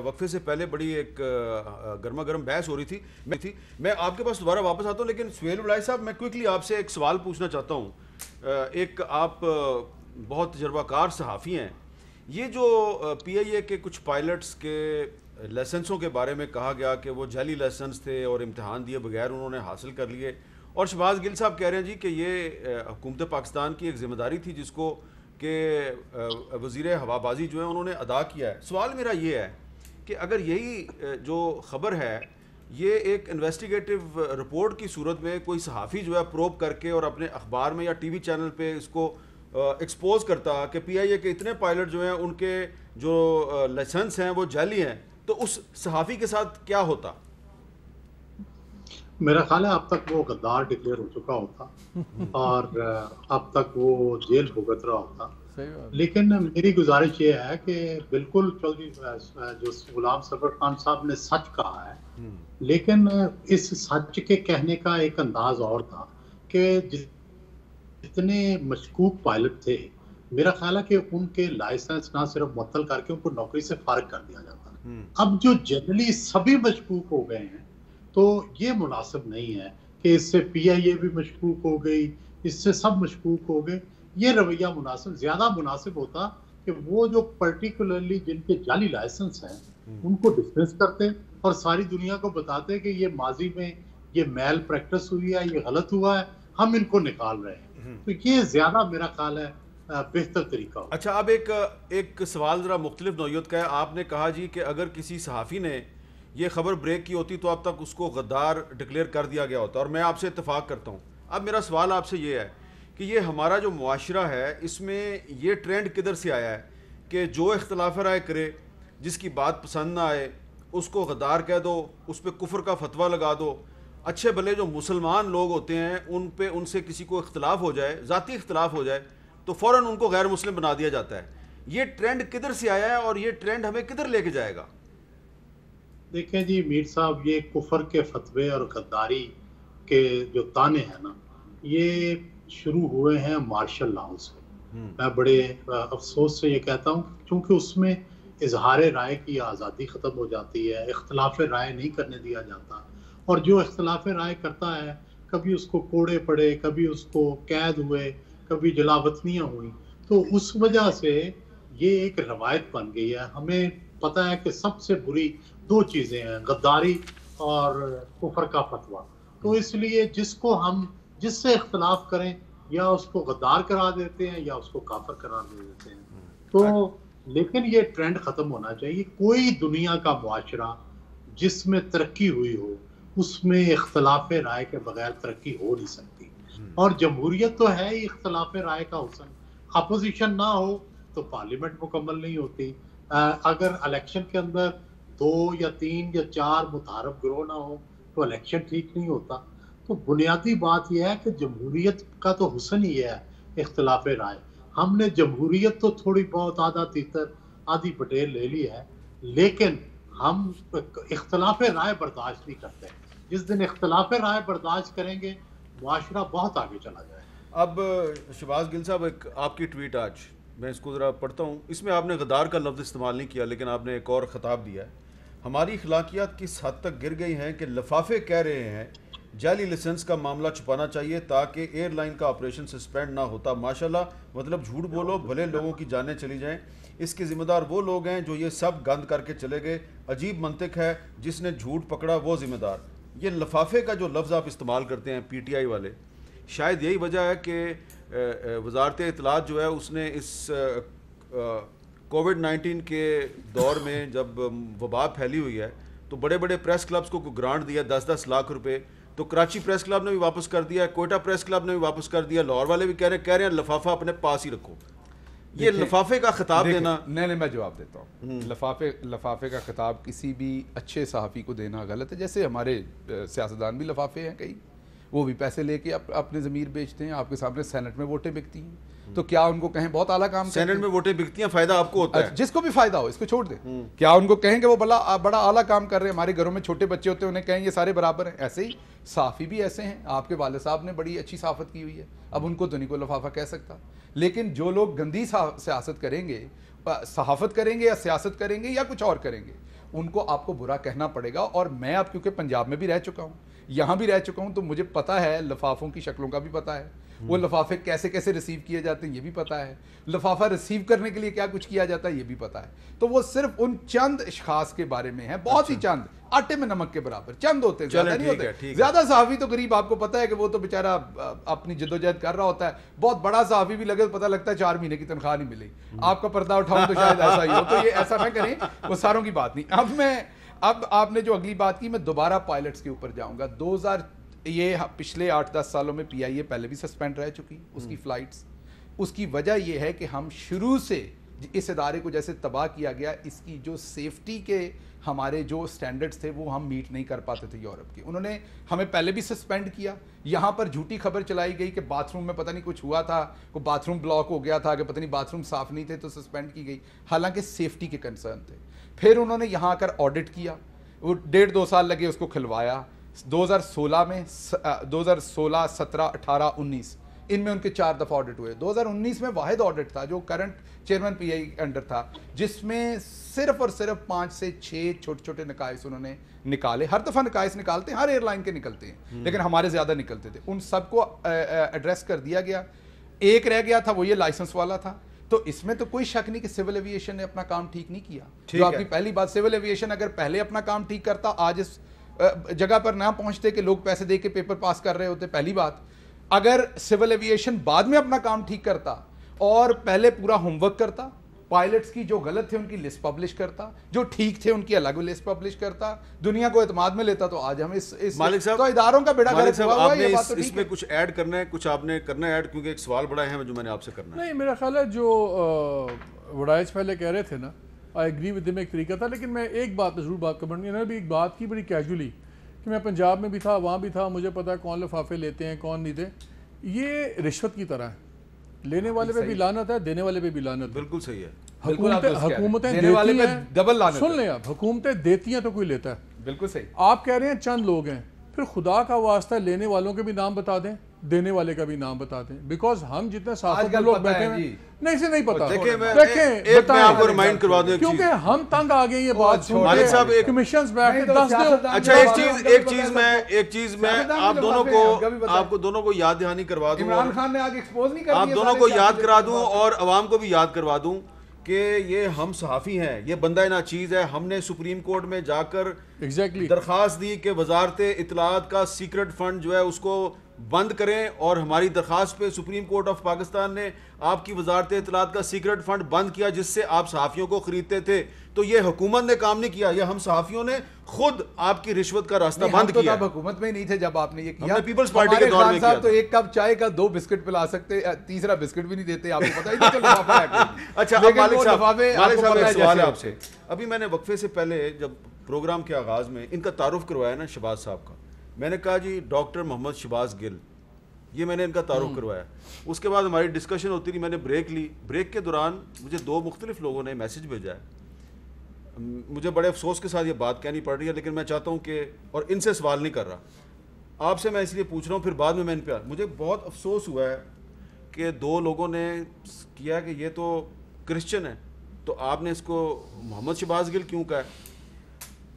وقفے سے پہلے بڑی ایک گرما گرم بحث ہو رہی تھی میں آپ کے پاس دوبارہ واپس آتا ہوں، لیکن سہیل الہی صاحب میں کوئکلی آپ سے ایک سوال پوچھنا چاہتا ہوں. ایک آپ بہت تجربہ کار صحافی ہیں. یہ جو پی آئی اے کے کچھ پائلٹس کے لائسنسوں کے بارے میں کہا گیا کہ وہ جعلی لائسنس تھے اور امتحان دیے بغیر انہوں نے حاصل کر لیے، اور شہباز گل صاحب کہہ رہے ہیں جی کہ یہ حکومت پاکستان کی ایک ذمہ داری تھی جس کو کہ وزیر ہوا بازی جو ہے انہوں نے ادا کیا ہے. سوال میرا یہ ہے کہ اگر یہی جو خبر ہے یہ ایک انویسٹیگیٹو رپورٹ کی صورت میں کوئی صحافی جو ہے پروب کر کے اور اپنے اخبار میں یا ٹی وی چینل پہ اس کو ایکسپوز کرتا کہ پی آئی اے کے اتنے پائلٹ جو ہیں ان کے جو لائسنس ہیں وہ جعلی ہیں، تو اس صحافی کے ساتھ کیا ہوتا؟ میرا خیال ہے اب تک وہ غدار ڈکلیئر ہو چکا ہوتا اور اب تک وہ جیل بھگت رہا ہوتا. لیکن میری گزارش یہ ہے کہ بالکل چودھری جو غلام سرور خان صاحب نے سچ کہا ہے، لیکن اس سچ کے کہنے کا ایک انداز اور تھا کہ جتنے مشکوک پائلٹ تھے میرا خیال ہے کہ ان کے لائسنس نہ صرف معطل کر کے ان کو نوکری سے فارغ کر دیا جاتا. اب جو جنرلی سبھی مشکوک ہو گئے ہیں تو یہ مناسب نہیں ہے کہ اس سے پی آئی اے بھی مشکوک ہو گئی، اس سے سب مشکوک ہو گئے. یہ رویہ زیادہ مناسب ہوتا کہ وہ جو پرٹیکولرلی جن کے جعلی لائسنس ہیں ان کو ڈسمس کرتے اور ساری دنیا کو بتاتے کہ یہ ماضی میں یہ میل پریکٹس ہوئی ہے، یہ غلط ہوا ہے، ہم ان کو نکال رہے ہیں. تو یہ زیادہ میرا خیال ہے بہتر طریقہ ہو. اچھا، اب ایک سوال ذرا مختلف نوعیت کا ہے. آپ نے کہا جی کہ اگر کسی صحافی نے یہ خبر بریک کی ہوتی تو اب تک اس کو غدار ڈکلیئر کر دیا گیا ہوتا، اور میں آپ سے اتفاق کرتا ہوں. اب میرا سوال آپ سے یہ ہے کہ یہ ہمارا جو معاشرہ ہے اس میں یہ ٹرینڈ کدھر سے آیا ہے کہ جو اختلاف رائے کرے، جس کی بات پسند نہ آئے اس کو غدار کہہ دو، اس پہ کفر کا فتویٰ لگا دو. اچھے بھلے جو مسلمان لوگ ہوتے ہیں ان سے کسی کو اختلاف ہو جائے، ذاتی اختلاف ہو جائے تو فوراً ان کو غیر مسلم بنا دیا جاتا ہے. یہ ٹرینڈ کدھر سے آیا ہے اور یہ ٹرینڈ ہمیں کدھر لے کے جائے گا؟ دیکھیں جی میر صاحب، یہ کفر کے فتوے اور غداری کے جو تانے ہیں نا، یہ شروع ہوئے ہیں مارشل لاؤ سے. میں بڑے افسوس سے یہ کہتا ہوں چونکہ اس میں اظہار رائے کی آزادی ختم ہو جاتی ہے، اختلاف رائے نہیں کرنے دیا جاتا، اور جو اختلاف رائے کرتا ہے کبھی اس کو کوڑے پڑے، کبھی اس کو قید ہوئے، کبھی جلاوطنیاں ہوئی. تو اس وجہ سے یہ ایک روایت بن گئی ہے. ہمیں پتہ ہے کہ سب سے بری دو چیزیں ہیں، غداری اور کفر کا فتویٰ. تو اس لیے جس سے اختلاف کریں یا اس کو غدار قرار دیتے ہیں یا اس کو کافر قرار دے دیتے ہیں. تو لیکن یہ ٹرینڈ ختم ہونا چاہیے. کوئی دنیا کا معاشرہ جس میں ترقی ہوئی ہو اس میں اختلاف رائے کے بغیر ترقی ہو نہیں سکتی. اور جمہوریت تو ہے ہی اختلاف رائے کا حسن. اپوزیشن نہ ہو تو پارلیمنٹ مکمل نہیں ہوتی. اگر الیکشن کے اندر 2 یا 3 یا 4 متحارب گروہ نہ ہو تو الیکشن ٹھیک نہیں ہوتا. تو بنیادی بات یہ ہے کہ جمہوریت کا تو حسن ہی ہے اختلاف رائے. ہم نے جمہوریت تو تھوڑی بہت آدھا تیتر آدھی پٹیل لے لی ہے، لیکن ہم اختلاف رائے برداشت نہیں کرتے. جس دن اختلاف رائے برداشت کریں گے معاشرہ بہت آگے چلا جائے. اب شہباز گل صاحب، ایک آپ کی ٹویٹ آج میں اس کو ذرا پڑھتا ہوں. اس میں آپ نے غدار کا لفظ استعمال نہیں کیا لیکن آپ نے ایک اور خطاب دیا ہے. ہماری اخلاقیات کس حد تک گر گئی ہیں کہ لفافے کہہ رہے ہیں جعلی لائسنس کا معاملہ چھپانا چاہیے تاکہ ایئر لائن کا آپریشن سسپینڈ نہ ہوتا. ماشاءاللہ، مطلب جھوٹ بولو بھلے لوگوں کی جانیں چلی جائیں. اس کے ذمہ دار وہ لوگ ہیں جو یہ سب گند کر کے چلے گئے. عجیب منطق ہے، جس نے جھوٹ پکڑا وہ ذمہ دار. یہ لفافے کا جو لفظ آپ استعمال کرتے ہیں پی ٹی آئی والے، شاید یہی وجہ ہے کہ وزارت اطلاعات جو ہے اس نے اس کووڈ 19 کے دور میں جب وبا پھیلی ہوئی ہے تو بڑے بڑے پریس کلبز کو گرانٹ دیا 10-10 لاکھ روپے. تو کراچی پریس کلب نے بھی واپس کر دیا، کوئٹہ پریس کلب نے بھی واپس کر دیا، لاہور والے بھی کہہ رہے ہیں لفافہ اپنے پاس ہی رکھو. یہ لفافے کا خطاب دینا، نہیں میں جواب دیتا ہوں. لفافے کا خطاب کسی بھی اچھے صحافی کو دینا غلط ہے. جیسے ہمارے سیاستدان بھی لفافے ہیں، کئی وہ بھی پیسے لے کے اپنے ضمیر بیچتے ہیں. آپ کے سامنے سینٹ میں ووٹیں بکتی ہیں تو کیا ان کو کہیں بہت اعلیٰ کام کرتے ہیں؟ سینٹ میں ووٹیں بکتی ہیں، فائدہ آپ کو ہوتا ہے. جس کو بھی فائدہ ہو اس کو چھوڑ دیں. کیا ان کو کہیں کہ وہ بڑا اعلیٰ کام کر رہے ہیں؟ ہمارے گھروں میں چھوٹے بچے ہوتے ہیں، انہیں کہیں یہ سارے برابر ہیں. ایسے ہی صحافی بھی ایسے ہیں. آپ کے والد صاحب نے بڑی اچھی صحافت کی ہوئی ہے، اب ان کو تو نہیں کوئی لفافہ کہہ سکتا. لیکن جو لوگ گندی سیاست کریں گے، صحافت کریں گے یا سیاست کریں گے یا کچھ اور کریں گے، ان کو آپ کو برا کہنا پڑے گا. اور میں اب کیونکہ پنجاب میں بھی رہ چکا ہوں, یہاں بھی رہ چکا ہوں, تو مجھے پتا ہے لفافوں کی شکلوں کا بھی پتا ہے, وہ لفافے کیسے کیسے ریسیو کیے جاتے ہیں یہ بھی پتا ہے, لفافہ ریسیو کرنے کے لیے کیا کچھ کیا جاتا ہے یہ بھی پتا ہے. تو وہ صرف ان چند اشخاص کے بارے میں ہے, بہت ہی چند, آٹے میں نمک کے برابر چند ہوتے ہیں, زیادہ نہیں ہوتے. زیادہ صحافی تو قریب آپ کو پتا ہے کہ وہ تو بیچارہ اپنی جدوجہد کر رہا ہوتا ہے, بہت بڑا صحافی بھی لگے تو پتہ لگتا ہے 4 مہینے کی تنخواہ نہیں ملی. آپ کا پردہ اٹھاؤں تو شاید ایسا ہی ہو, تو یہ ایسا نہ کریں, وہ ساروں کی بات نہیں. اب آپ نے جو اگلی بات کی, میں دوبارہ پائلٹس کے اوپر جاؤں گا. یہ پچھلے 8-10 سالوں میں پی آئی اے پہلے بھی سسپینڈ رہ چکی اس کی فلائٹس. اس کی وجہ یہ ہے کہ ہم شروع سے اس ادارے کو جیسے تباہ کیا گیا, اس کی جو سیفٹی کے ہمارے جو سٹینڈرڈز تھے وہ ہم میٹ نہیں کر پاتے تھے یورپ کے. انہوں نے ہمیں پہلے بھی سسپینڈ کیا. یہاں پر جھوٹی خبر چلائی گئی کہ باتھ روم میں پتہ نہیں کچھ ہوا تھا, کوئی باتھ روم بلاک ہو گیا تھا, کہ پتہ نہیں باتھ روم صاف نہیں تھے تو سسپینڈ کی گئی, حالانکہ سیفٹی کے کنسرن تھے. پھر انہوں نے یہاں آ کر آڈٹ کیا, وہ 1.5-2 سال لگے اس کو کھلوایا. 2016 میں 2016, 17, 18, 19 ان میں ان کے 4 دفعہ آڈٹ ہوئے. 2019 میں واحد آڈٹ تھا جو کرنٹ چیئرمین پی آئی انڈر تھا, جس میں صرف اور صرف 5 سے 6 چھوٹے چھوٹے نقائص انہوں نے نکالے. ہر دفعہ نقائص نکالتے ہیں, ہر ایئر لائن کے نکلتے ہیں, لیکن ہمارے زیادہ نکلتے تھے. ان سب کو ایڈریس کر دیا گیا. ایک رہ گیا تھا, وہ یہ لائسنس والا تھا. تو اس میں تو کوئی شک نہیں کہ سول ایویشن نے اپنا کام ٹھیک نہیں کیا. جو آپ کی پہلی بات, سول ایویشن اگر پہلے اپنا کام ٹھیک کرتا آج اس جگہ پر نہ پہنچتے کہ لوگ پیسے دے کے پیپر پاس کر رہے ہوتے. پہلی بات, اگر سول ایویشن بعد میں اپنا کام ٹھیک کرتا اور پہلے پورا ہوم ورک کرتا, پائلٹس کی جو غلط تھے ان کی لسٹ پبلش کرتا, جو ٹھیک تھے ان کی الگ لسٹ پبلش کرتا, دنیا کو اعتماد میں لیتا, تو آج ہم اس مالک صاحب, تو اداروں کا بیڑا غرق ہوا ہوا ہے. اس میں کچھ ایڈ کرنا ہے, کچھ آپ نے کرنا ہے ایڈ, کیونکہ ایک سوال بڑا ہے جو میں نے آپ سے کرنا ہے. نہیں, میرا خیال ہے جو وڈائچ پہلے کہہ رہے تھے نا, آئی ایگری ود ہم, ایک طریقہ تھا. لیکن میں ایک بات ضرور بات کروں, انہوں نے بھی ایک بات کی بڑی کیجولی, کہ میں پنجاب میں بھی تھا, وہاں بھی تھا, مجھے پتا ہے کون لفافے لیتے ہیں کون نہیں دے. یہ رشوت کی طرح ہے, لینے والے پہ بھی لعنت ہے, دینے والے پہ بھی لعنت ہے. بالکل صحیح ہے. حکومتیں دیتی ہیں, سن لیں آپ, حکومتیں دیتی ہیں تو کوئی لیتا ہے. بالکل صحیح. آپ کہہ رہے ہیں چند لوگ ہیں, پھر خدا کا واسطہ لینے والوں کے بھی نام بتا دیں, دینے والے کا بھی نام بتا دیں, بیکاز ہم جتنے ساتھ لوگ بیٹھے ہیں نہیں سے نہیں پتا. دیکھیں میں آپ کو ریمائنڈ کروا دوں, کیونکہ ہم تنگ آ گئے یہ بات سن مالک صاحب, کمیشنز بیٹھ کے 10 دو. اچھا ایک چیز میں آپ دونوں کو یاد دہانی کروا دوں, عمران خان نے آگے ایکسپوز نہیں کر دیا, آپ دونوں کو یاد کرا دوں اور عوام کو بھی یاد کروا دوں کہ یہ ہم صحافی ہیں, یہ بندہ ناچیز ہے. ہم نے سپریم کورٹ میں جا کر درخواست دی کہ وزارت اطلاعات کا سیکرٹ فنڈ جو ہے اس کو بند کریں, اور ہماری درخواست پہ سپریم کورٹ آف پاکستان نے آپ کی وزارت اطلاعات کا سیکرٹ فنڈ بند کیا, جس سے آپ صحافیوں کو خریدتے تھے. تو یہ حکومت نے کام نہیں کیا, یہ ہم صحافیوں نے خود آپ کی رشوت کا راستہ بند کیا. ہم حکومت میں ہی نہیں تھے جب آپ نے یہ کیا. پیپلز پارٹی کے دور میں کیا تو ایک کپ چائے کا 2 بسکٹ پلا سکتے, تیسرا بسکٹ بھی نہیں دیتے, آپ کو پتہ ہی نہیں. اچھا مالک صاحب ایک سوال ہے آپ سے. ابھی میں نے وقفے سے پہلے جب پروگرام کے آغاز میں ان کا تعارف کروایا نا شہباز صاحب کا, میں نے کہا جی ڈاکٹر محمد شہباز گل, یہ میں نے ان کا تعارف کروایا. اس کے بعد ہماری ڈسکشن ہوتی رہی, میں نے بریک لی. بریک کے دوران مجھے 2 مختلف لوگوں نے میسج بھیجا ہے. مجھے بڑے افسوس کے ساتھ یہ بات کہنی پڑ رہی ہے, لیکن میں چاہتا ہوں کہ, اور ان سے سوال نہیں کر رہا, آپ سے میں اس لیے پوچھ رہا ہوں, پھر بعد میں ان پہ مجھے بہت افسوس ہوا ہے کہ 2 لوگوں نے کیا کہ یہ تو کرسچن ہے, تو آپ نے اس کو محمد شہباز گل کیوں کہا ہے.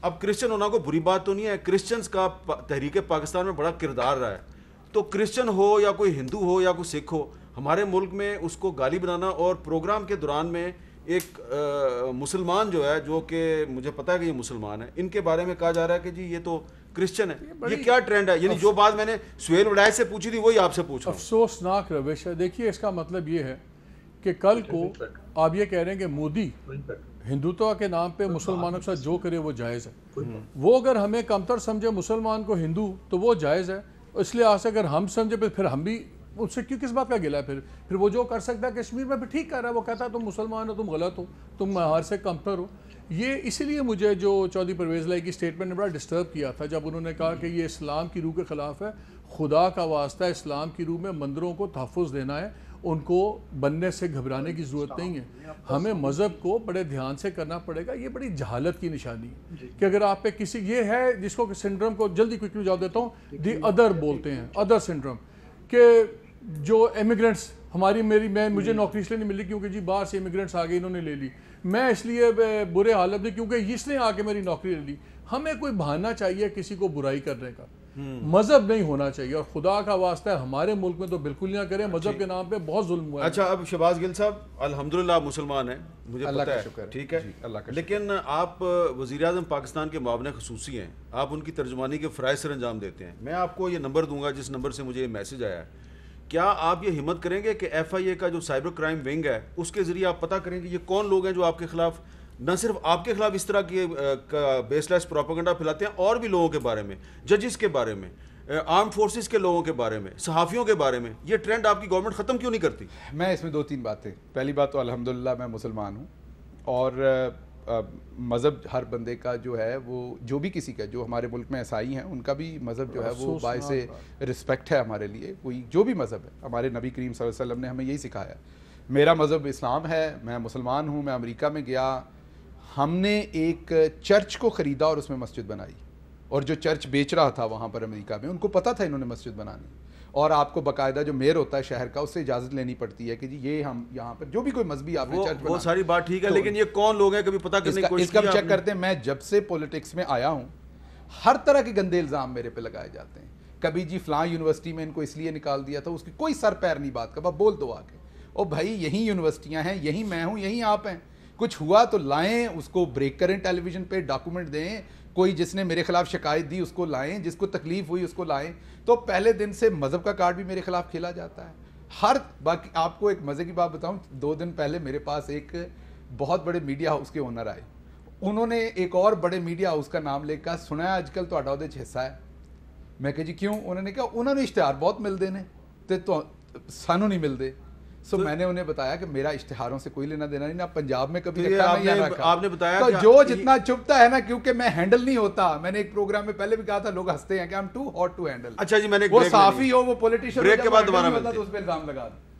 اب کرسچن ہونا کوئی بری بات تو نہیں ہے, کرسچنز کا تحریک پاکستان میں بڑا کردار رہا ہے. تو کرسچن ہو یا کوئی ہندو ہو یا کوئی سکھ ہو, ہمارے ملک میں اس کو گالی بنانا, اور پروگرام کے دوران میں ایک مسلمان جو ہے, جو کہ مجھے پتا ہے کہ یہ مسلمان ہے, ان کے بارے میں کہا جا رہا ہے کہ جی یہ تو کرسچن ہے. یہ کیا ٹرینڈ ہے؟ یعنی جو بات میں نے سہیل وڈائچ سے پوچھی تھی وہی آپ سے پوچھ رہا ہوں. افسوسناک روش ہے. دیکھیے اس کا مطلب یہ ہے کہ کل کو آپ یہ کہہ رہے ہیں کہ مودی ہندوتوا کے نام پہ مسلمانوں کے ساتھ جو کرے وہ جائز ہے. وہ اگر ہمیں کمتر سمجھے مسلمان کو ہندو تو وہ جائز ہے, اس لحاظ سے اگر ہم سمجھے پھر ہم بھی اس سے کیوں, کس بات کا گلا ہے. پھر وہ جو کر سکتا ہے کشمیر میں پھر ٹھیک کر رہا ہے, وہ کہتا ہے تم مسلمان ہو, تم غلط ہو, تم ہمارے سے کمتر ہو. یہ اسی لیے مجھے جو چودھری پرویز لائی کی اسٹیٹمنٹ نے بڑا ڈسٹرب کیا تھا, جب انہوں نے کہا کہ یہ اسلام کی روح کے خلاف ہے. خدا کا واسطہ اسلام کی روح میں مندروں کو تحفظ دینا ہے, ان کو بننے سے گھبرانے کی ضرورت نہیں ہے. ہمیں مذہب کو بڑے دھیان سے کرنا پڑے گا. یہ بڑی جہالت کی نشانی ہے کہ اگر آپ پہ کسی, یہ ہے جس کو سنڈرم کو جلدی کوئکلی جواب دیتا ہوں, دی ادر بولتے ہیں, ادر سنڈرم, کہ جو امیگرینٹس ہماری مجھے نوکری اس لیے نہیں ملی کیونکہ جی باہر سے امیگرینٹس آ گئے انہوں نے لے لی. میں اس لیے برے حالت میں کیونکہ اس نے آ کے میری نوکری لے لی. ہمیں کوئی بہانہ چاہیے کسی کو برائی کرنے کا, مذہب نہیں ہونا چاہیے, اور خدا کا واسطہ ہے ہمارے ملک میں تو بالکل نہ کریں, مذہب کے نام پہ بہت ظلم ہوا ہے. اچھا اب شہباز گل صاحب الحمدللہ آپ مسلمان ہیں, مجھے اللہ پتہ کا ہے, شکر ہے. ٹھیک ہے, جی, اللہ کا لیکن آپ وزیر اعظم پاکستان کے معاون خصوصی ہیں, آپ ان کی ترجمانی کے فرائض سر انجام دیتے ہیں. میں آپ کو یہ نمبر دوں گا جس نمبر سے مجھے یہ میسج آیا ہے. کیا آپ یہ ہمت کریں گے کہ ایف آئی اے کا جو سائبر کرائم ونگ ہے اس کے ذریعے آپ پتہ کریں گے یہ کون لوگ ہیں جو آپ کے خلاف, نہ صرف آپ کے خلاف اس طرح کی بیس لیس پروپیگنڈا پھیلاتے ہیں, اور بھی لوگوں کے بارے میں, ججز کے بارے میں, آرم فورسز کے لوگوں کے بارے میں, صحافیوں کے بارے میں, یہ ٹرینڈ آپ کی گورنمنٹ ختم کیوں نہیں کرتی؟ میں اس میں 2-3 باتیں. پہلی بات تو الحمدللہ میں مسلمان ہوں, اور مذہب ہر بندے کا جو ہے وہ جو بھی کسی کا, جو ہمارے ملک میں عیسائی ہیں ان کا بھی مذہب جو ہے وہ باعث رسپیکٹ ہے ہمارے لیے. کوئی جو بھی مذہب ہے, ہمارے نبی کریم صلی اللہ علیہ وسلم نے ہمیں یہی سکھایا. میرا مذہب اسلام ہے, میں مسلمان ہوں. میں امریکہ میں گیا, ہم نے ایک چرچ کو خریدا اور اس میں مسجد بنائی, اور جو چرچ بیچ رہا تھا وہاں پر امریکہ میں, ان کو پتہ تھا انہوں نے مسجد بنانی, اور آپ کو باقاعدہ جو میئر ہوتا ہے شہر کا اس سے اجازت لینی پڑتی ہے کہ جی یہ ہم یہاں پر جو بھی کوئی مذہبی آپ نے چرچ بنا. وہ ساری بات ٹھیک ہے, لیکن یہ کون لوگ ہیں کبھی پتہ کرنے کی کوشش اس کا بھی چیک کرتے ہیں. میں جب سے پولیٹکس میں آیا ہوں ہر طرح کے گندے الزام میرے پہ لگائے جاتے ہیں. کبھی جی فلاں یونیورسٹی میں ان کو اس لیے نکال دیا تھا, اس کی کوئی سر پیر نہیں بات کا, بول دو آ کے, او بھائی یہی یونیورسٹیاں ہیں, یہی میں ہوں, یہی آپ ہیں, کچھ ہوا تو لائیں, اس کو بریک کریں, ٹیلی ویژن پہ ڈاکومنٹ دیں, کوئی جس نے میرے خلاف شکایت دی اس کو لائیں, جس کو تکلیف ہوئی اس کو لائیں. تو پہلے دن سے مذہب کا کارڈ بھی میرے خلاف کھیلا جاتا ہے. ہر باقی آپ کو ایک مزے کی بات بتاؤں, 2 دن پہلے میرے پاس ایک بہت بڑے میڈیا ہاؤس کے اونر آئے, انہوں نے ایک اور بڑے میڈیا ہاؤس کا نام لے کر سنا ہے آج کل تو اڈا حصہ ہے. میں کہ جی کیوں؟ انہوں نے کہا انہوں نے اشتہار بہت ملتے ہیں تو سانو نہیں ملتے. سو میں نے انہیں بتایا کہ میرا اشتہاروں سے کوئی لینا دینا نہیں, نہ پنجاب میں کبھی رکھا نہیں رکھا. آپ نے بتایا تو جو جتنا چپتا ہے نا, کیونکہ میں ہینڈل نہیں ہوتا. میں نے ایک پروگرام میں پہلے بھی کہا تھا, لوگ ہنستے ہیں کہ I'm too hot to handle. اچھا جی, میں نے وہ صحافی ہو, وہ پولیٹیشین, بریک کے بعد دوبارہ تو اس پہ الزام لگا دیں.